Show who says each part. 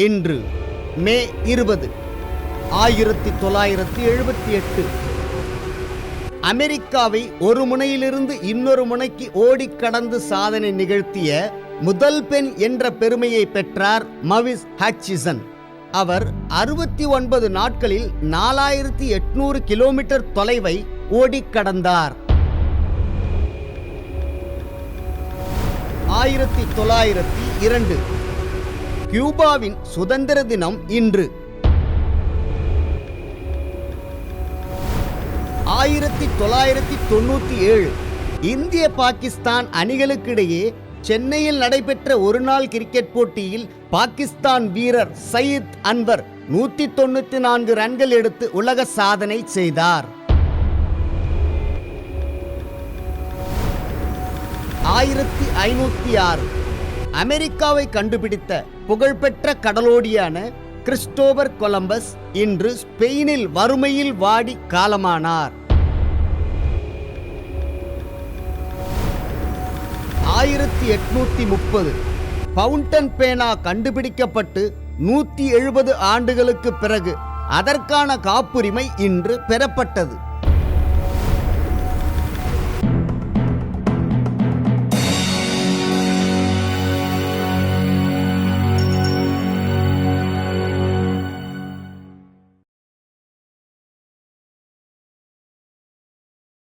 Speaker 1: இன்று மே 20, 1978. அமெரிக்காவை ஒரு முனையிலிருந்து இன்னொரு முனைக்கு ஓடி கடந்து சாதனை நிகழ்த்திய முதல் பெண் என்ற பெருமையை பெற்றார் மவிஸ் ஹட்சிசன். அவர் 69 நாட்களில் 4800 கிலோமீட்டர் தொலைவை ஓடி கடந்தார். 1902 கியூபாவின் சுதந்திர தினம் இன்று. 1997 இந்திய பாகிஸ்தான் அணிகளுக்கிடையே சென்னையில் நடைபெற்ற ஒருநாள் கிரிக்கெட் போட்டியில் பாகிஸ்தான் வீரர் சயீத் அன்வர் 194 ரன்கள் எடுத்து உலக சாதனை செய்தார். 1506 அமெரிக்காவை கண்டுபிடித்த புகழ்பெற்ற கடலோடியான கிறிஸ்டோபர் கொலம்பஸ் இன்று ஸ்பெயினில் வறுமையில் வாடி காலமானார். 1830 ஃபவுண்டன் பேனா கண்டுபிடிக்கப்பட்டு 170 ஆண்டுகளுக்கு பிறகு அதற்கான காப்புரிமை இன்று பெறப்பட்டது.